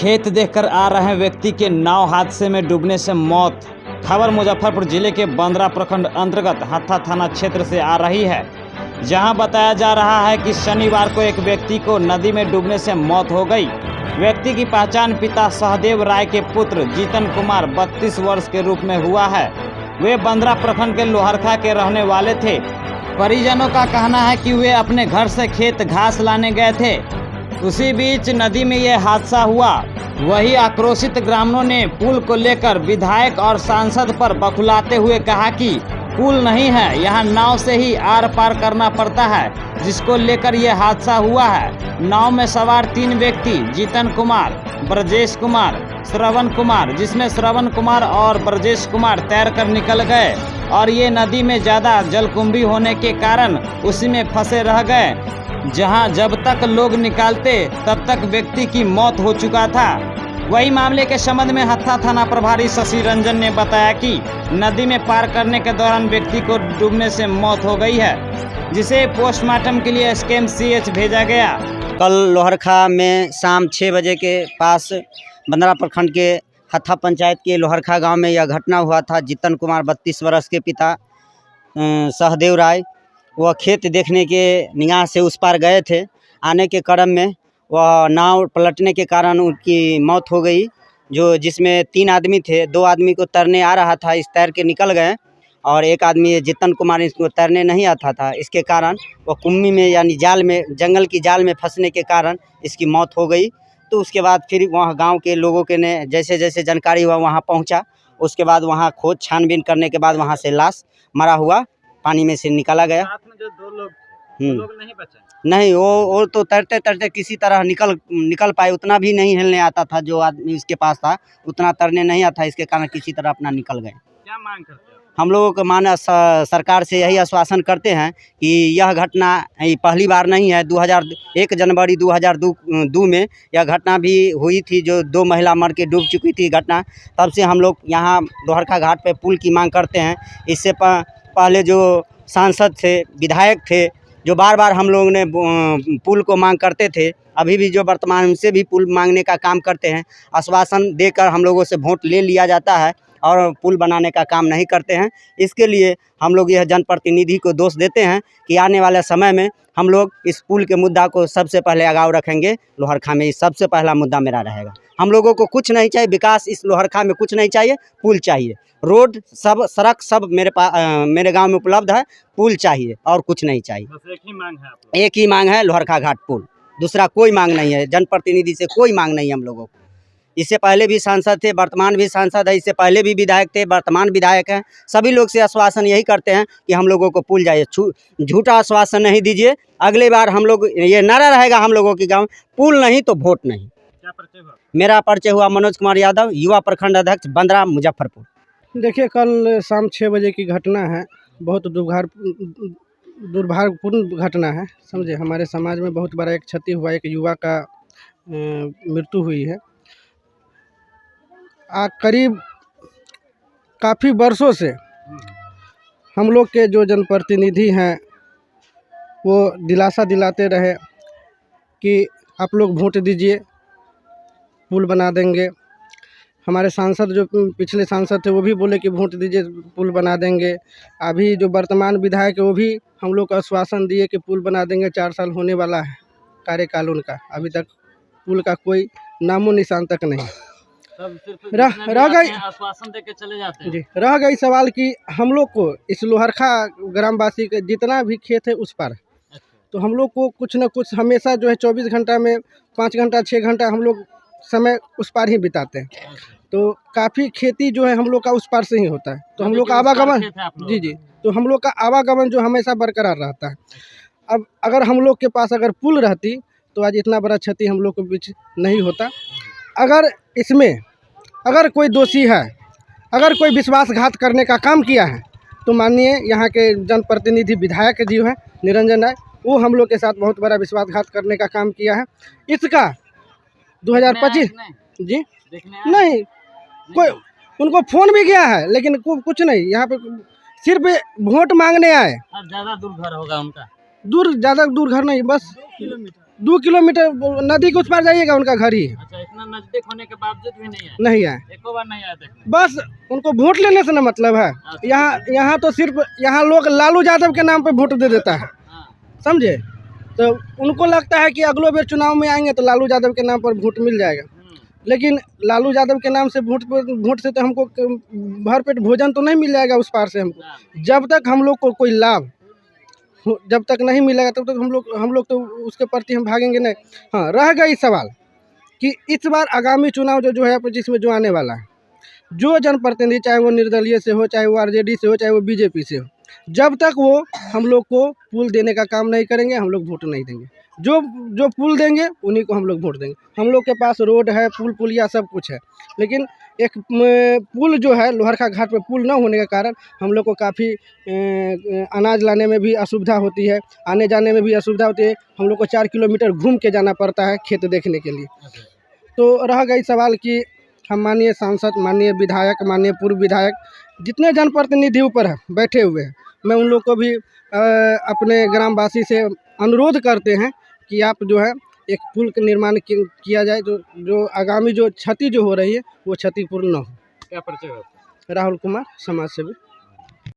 खेत देखकर आ रहे व्यक्ति के नाव हादसे में डूबने से मौत। खबर मुजफ्फरपुर जिले के बंदरा प्रखंड अंतर्गत हत्था थाना क्षेत्र से आ रही है, जहां बताया जा रहा है कि शनिवार को एक व्यक्ति को नदी में डूबने से मौत हो गई। व्यक्ति की पहचान पिता सहदेव राय के पुत्र जीतन कुमार 32 वर्ष के रूप में हुआ है। वे बंदरा प्रखंड के लोहरखा के रहने वाले थे। परिजनों का कहना है कि वे अपने घर से खेत घास लाने गए थे, उसी बीच नदी में यह हादसा हुआ। वही आक्रोशित ग्रामीणों ने पुल को लेकर विधायक और सांसद पर बखुलाते हुए कहा कि पुल नहीं है, यहाँ नाव से ही आर पार करना पड़ता है, जिसको लेकर यह हादसा हुआ है। नाव में सवार 3 व्यक्ति जीतन कुमार, ब्रजेश कुमार, श्रवण कुमार, जिसमें श्रवण कुमार और ब्रजेश कुमार तैरकर निकल गए और ये नदी में ज़्यादा जलकुंभी होने के कारण उसी में फंसे रह गए, जहां जब तक लोग निकालते तब तक व्यक्ति की मौत हो चुका था। वही मामले के संबंध में हत्था थाना प्रभारी शशि रंजन ने बताया कि नदी में पार करने के दौरान व्यक्ति को डूबने से मौत हो गई है, जिसे पोस्टमार्टम के लिए SKMCH भेजा गया। कल लोहरखा में शाम 6 बजे के पास बंदरा प्रखंड के हत्था पंचायत के लोहरखा गांव में यह घटना हुआ था। जीतन कुमार 32 वर्ष के पिता सहदेव राय वह खेत देखने के निगाह से उस पार गए थे। आने के क्रम में वह नाव पलटने के कारण उनकी मौत हो गई, जिसमें 3 आदमी थे। 2 आदमी को तैरने आ रहा था, इस तैर के निकल गए, और एक आदमी जीतन कुमार इसको तैरने नहीं आता था। इसके कारण वह कुम्मी में यानी जाल में, जंगल की जाल में फंसने के कारण इसकी मौत हो गई। तो उसके बाद फिर वहाँ गांव के लोगों के ने जैसे जैसे जानकारी हुआ वहाँ पहुँचा। उसके बाद वहाँ खोज छानबीन करने के बाद वहाँ से लाश मरा हुआ पानी में से निकाला गया। साथ में जो 2 लोग थे, वो लोग नहीं बचे? नहीं, वो तो तैरते तैरते किसी तरह निकल पाए। उतना भी नहीं हिलने आता था, जो आदमी इसके पास था उतना तैरने नहीं आता, इसके कारण किसी तरह अपना निकल गए। क्या मांग करते हो? हम लोगों को सरकार से यही आश्वासन करते हैं कि यह घटना पहली बार नहीं है। 1 जनवरी 2002 में यह घटना भी हुई थी, जो 2 महिला मर के डूब चुकी थी घटना। तब से हम लोग यहाँ लोहरखा घाट पे पुल की मांग करते हैं। इससे पहले जो सांसद थे, विधायक थे, जो बार बार हम लोगों ने पुल को मांग करते थे, अभी भी जो वर्तमान उनसे भी पुल मांगने का काम करते हैं। आश्वासन देकर हम लोगों से वोट ले लिया जाता है और पुल बनाने का काम नहीं करते हैं। इसके लिए हम लोग यह जनप्रतिनिधि को दोष देते हैं कि आने वाले समय में हम लोग इस पुल के मुद्दा को सबसे पहले आगाव रखेंगे। लोहरखा में सबसे पहला मुद्दा मेरा रहेगा। हम लोगों को कुछ नहीं चाहिए, विकास इस लोहरखा में कुछ नहीं चाहिए, पुल चाहिए। रोड सब, सड़क सब मेरे गांव में उपलब्ध है, पुल चाहिए और कुछ नहीं चाहिए। बस एक ही मांग है आप लोग? एक ही मांग है, लोहरखा घाट पुल, दूसरा कोई मांग नहीं है। जनप्रतिनिधि से कोई मांग नहीं है हम लोगों को। इससे पहले भी सांसद थे, वर्तमान भी सांसद है, इससे पहले भी विधायक थे, वर्तमान विधायक हैं। सभी लोग से आश्वासन यही करते हैं कि हम लोगों को पुल चाहिए। झूठा आश्वासन नहीं दीजिए। अगली बार हम लोग ये नारा रहेगा हम लोगों के गाँव, पुल नहीं तो वोट नहीं। क्या परिचय हुआ? मेरा मेरा परिचय हुआ मनोज कुमार यादव, युवा प्रखंड अध्यक्ष, बंदरा, मुजफ्फरपुर। देखिए, कल शाम 6 बजे की घटना है। बहुत दुर्भाग्यपूर्ण घटना है, समझे। हमारे समाज में बहुत बड़ा एक क्षति हुआ, एक युवा का मृत्यु हुई है। करीब काफ़ी वर्षों से हम लोग के जो जनप्रतिनिधि हैं वो दिलासा दिलाते रहे कि आप लोग वोट दीजिए, पुल बना देंगे। हमारे सांसद, जो पिछले सांसद थे, वो भी बोले कि वोट दीजिए, पुल बना देंगे। अभी जो वर्तमान विधायक है वो भी हम लोग को आश्वासन दिए कि पुल बना देंगे। 4 साल होने वाला है कार्यकाल उनका, अभी तक पुल का कोई नामो निशान तक नहीं। रह गई, आश्वासन देके चले जाते हैं। जी, रह गई सवाल कि हम लोग को इस लोहरखा ग्रामवासी के जितना भी खेत है उस पर, तो हम लोग को कुछ न कुछ हमेशा जो है 24 घंटा में 5 घंटा 6 घंटा हम लोग समय उस पार ही बिताते हैं। तो काफ़ी खेती जो है हम लोग का उस पार से ही होता है, तो हम लोग का आवागमन, जी, तो हम लोग का आवागमन जो हमेशा बरकरार रहता है। अब अगर हम लोग के पास अगर पुल रहती तो आज इतना बड़ा क्षति हम लोग के बीच नहीं होता। अगर कोई दोषी है, अगर कोई विश्वासघात करने का काम किया है, तो माननीय यहाँ के जनप्रतिनिधि विधायक जी हैं निरंजन राय, वो हम लोग के साथ बहुत बड़ा विश्वासघात करने का काम किया है। इसका 2025 जी नहीं, कोई उनको फ़ोन भी किया है, लेकिन कुछ नहीं। यहाँ पे सिर्फ वोट मांगने आए। ज़्यादा दूर घर होगा उनका? ज़्यादा दूर घर नहीं, बस 2 किलोमीटर नदी के उस पार जाइएगा, उनका घर ही है। अच्छा, इतना नजदीक होने के बावजूद भी नहीं है, नहीं आए, एक बार नहीं आए देखने। बस उनको वोट लेने से ना मतलब है। यहाँ तो सिर्फ यहाँ लोग लालू यादव के नाम पे वोट दे देता है, हाँ, समझे। तो उनको लगता है कि अगलो बार चुनाव में आएंगे तो लालू यादव के नाम पर वोट मिल जाएगा, लेकिन लालू यादव के नाम से वोट से तो हमको भरपेट भोजन तो नहीं मिल जाएगा उस पार से हमको। जब तक हम लोग को कोई लाभ जब तक नहीं मिलेगा तब तक हम लोग तो उसके प्रति हम भागेंगे नहीं। हाँ, रह गई सवाल कि इस बार आगामी चुनाव जो है जिसमें जो आने वाला है, जो जनप्रतिनिधि चाहे वो निर्दलीय से हो, चाहे वो आरजेडी से हो, चाहे वो बीजेपी से हो, जब तक वो हम लोग को पुल देने का काम नहीं करेंगे हम लोग वोट नहीं देंगे। जो पुल देंगे उन्हीं को हम लोग वोट देंगे। हम लोग के पास रोड है, पुलिया सब कुछ है, लेकिन एक पुल जो है लोहरका घाट पे पुल न होने के कारण हम लोग को काफ़ी अनाज लाने में भी असुविधा होती है, आने जाने में भी असुविधा होती है। हम लोग को 4 किलोमीटर घूम के जाना पड़ता है खेत देखने के लिए। तो रह गई सवाल कि हम माननीय सांसद, माननीय विधायक, माननीय पूर्व विधायक, जितने जनप्रतिनिधि ऊपर है बैठे हुए हैं, मैं उन लोग को भी अपने ग्रामवासी से अनुरोध करते हैं कि आप जो है एक पुल का निर्माण किया जाए, जो आगामी जो क्षति जो हो रही है वो क्षति पूर्ण न हो। क्या परिचय है? राहुल कुमार, समाज सेवी।